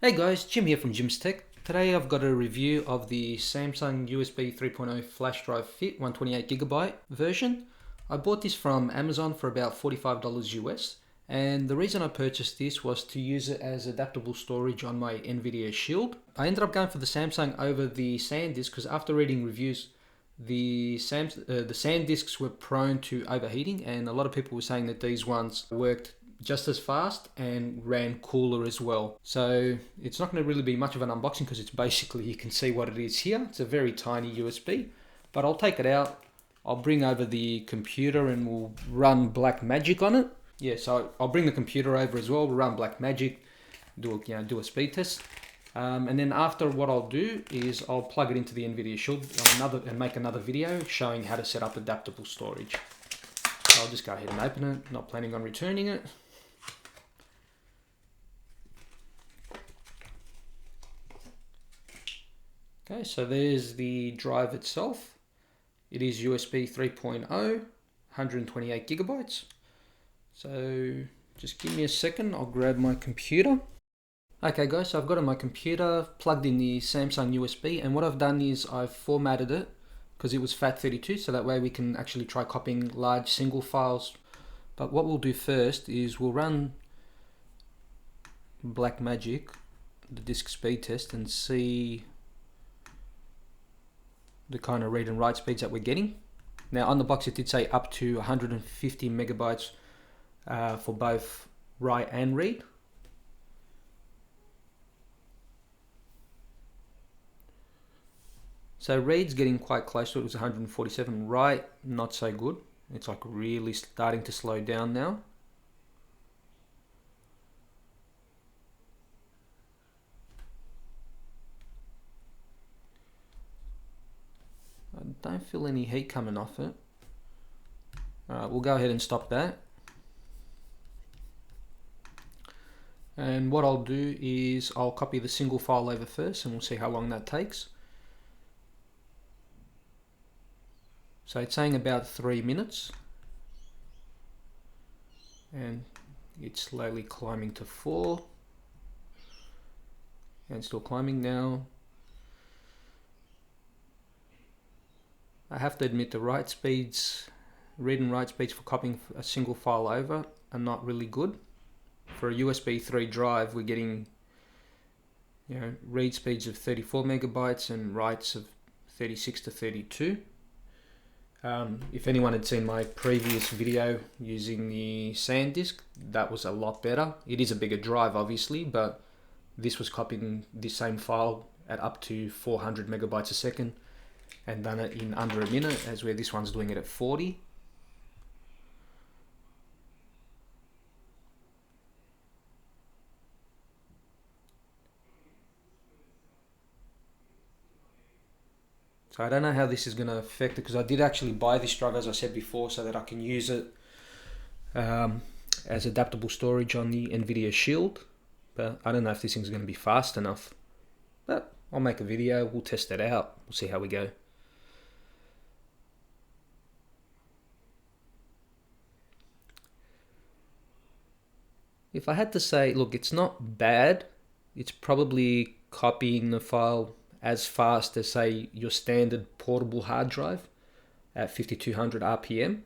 Hey guys, Jim here from Jim's Tech. Today I've got a review of the Samsung USB 3.0 flash drive fit 128GB version. I bought this from Amazon for about $45 US, and the reason I purchased this was to use it as adaptable storage on my Nvidia Shield. I ended up going for the Samsung over the SanDisk because after reading reviews, the SanDisks were prone to overheating, and a lot of people were saying that these ones worked just as fast and ran cooler as well. So it's not going to really be much of an unboxing because it's basically, you can see what it is here. It's a very tiny USB, but I'll take it out. I'll bring over the computer and we'll run Blackmagic on it. Yeah, so I'll bring the computer over as well. We'll run Blackmagic, do a speed test. And then after, what I'll do is I'll plug it into the Nvidia Shield and make another video showing how to set up adaptable storage. So I'll just go ahead and open it. Not planning on returning it. Okay, so there's the drive itself. It is USB 3.0, 128 gigabytes. So just give me a second, I'll grab my computer. Okay guys, so I've got on my computer, plugged in the Samsung USB, and what I've done is I've formatted it because it was FAT32, so that way we can actually try copying large single files. But what we'll do first is we'll run Blackmagic, the disk speed test, and see the kind of read and write speeds that we're getting. Now on the box it did say up to 150 megabytes for both write and read. So read's getting quite close to it. It was 147. Write, not so good. It's like really starting to slow down now. I don't feel any heat coming off it. Alright, we'll go ahead and stop that. And what I'll do is I'll copy the single file over first and we'll see how long that takes. So it's saying about 3 minutes. And it's slowly climbing to 4. And still climbing now. I have to admit the read and write speeds for copying a single file over are not really good. For a USB 3 drive, we're getting read speeds of 34 megabytes and writes of 36 to 32. If anyone had seen my previous video using the SanDisk, that was a lot better. It is a bigger drive obviously, but this was copying the same file at up to 400 megabytes a second and done it in under a minute, as where this one's doing it at 40. So I don't know how this is going to affect it, because I did actually buy this drive, as I said before, so that I can use it as adaptable storage on the Nvidia Shield. But I don't know if this thing's going to be fast enough. But I'll make a video, we'll test it out, we'll see how we go. If I had to say, look, it's not bad. It's probably copying the file as fast as, say, your standard portable hard drive at 5200 RPM.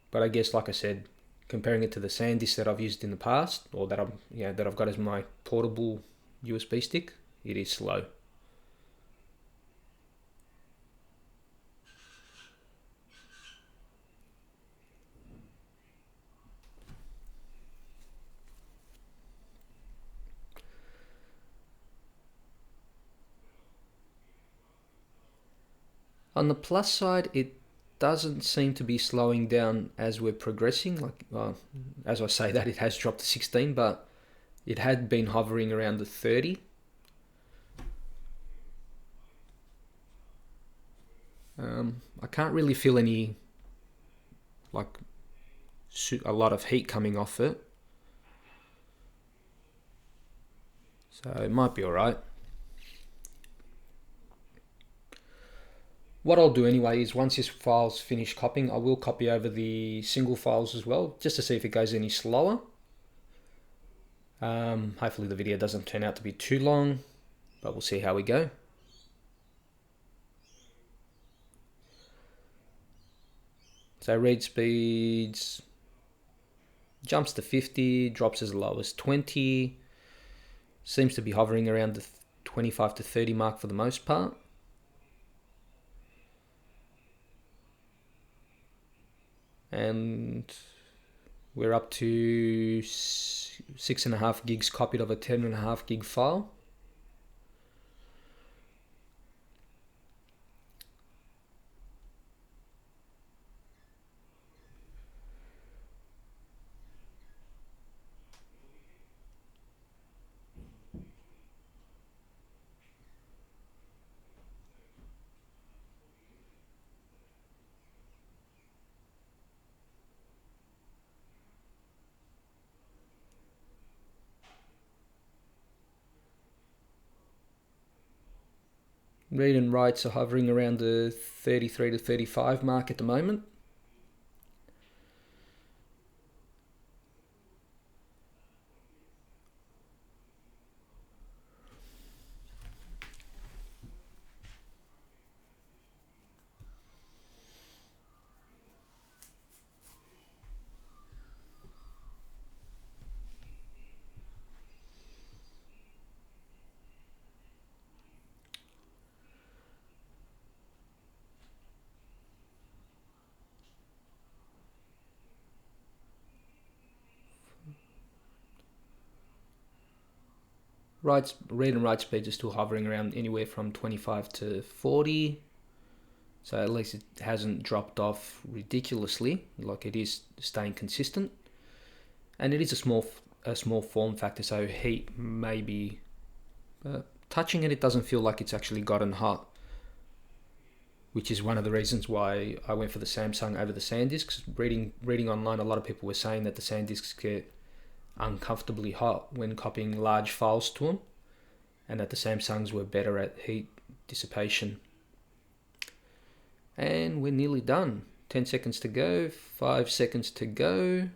But I guess, like I said, comparing it to the SanDisk that I've used in the past, or that I've got as my portable USB stick, it is slow. On the plus side, it doesn't seem to be slowing down as we're progressing. Like, as I say that, it has dropped to 16, but it had been hovering around the 30. I can't really feel any, like, a lot of heat coming off it. So it might be alright. What I'll do anyway is once this file's finished copying, I will copy over the single files as well, just to see if it goes any slower. Hopefully the video doesn't turn out to be too long, but we'll see how we go. So read speeds, jumps to 50, drops as low as 20, seems to be hovering around the 25 to 30 mark for the most part. And we're up to 6.5 gigs copied of a 10.5 gig file. Read and writes are hovering around the 33 to 35 mark at the moment. Read and write speeds are still hovering around anywhere from 25 to 40. So at least it hasn't dropped off ridiculously, like it is staying consistent. And it is a small form factor, so heat may be touching it. It doesn't feel like it's actually gotten hot, which is one of the reasons why I went for the Samsung over the SanDisk. Reading online, a lot of people were saying that the SanDisks get uncomfortably hot when copying large files to them, and that the Samsungs were better at heat dissipation. And we're nearly done. 10 seconds to go, 5 seconds to go.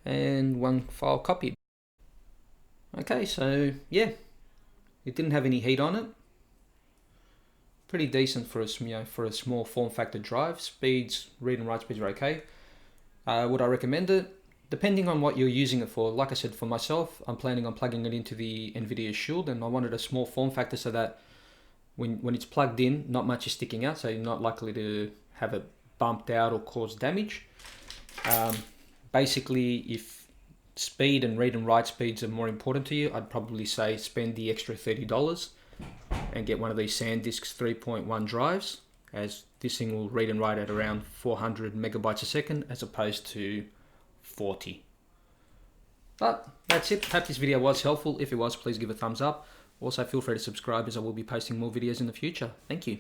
And one file copied. Okay, so yeah, it didn't have any heat on it. Pretty decent for a small form factor drive. Speeds, read and write speeds are okay. Would I recommend it? Depending on what you're using it for. Like I said, for myself, I'm planning on plugging it into the NVIDIA Shield, and I wanted a small form factor so that when it's plugged in, not much is sticking out, so you're not likely to have it bumped out or cause damage. Basically, if speed and read and write speeds are more important to you, I'd probably say spend the extra $30 and get one of these SanDisk 3.1 drives, as this thing will read and write at around 400 megabytes a second as opposed to 40. But that's it. Hope this video was helpful. If it was, please give a thumbs up. Also, feel free to subscribe, as I will be posting more videos in the future. Thank you.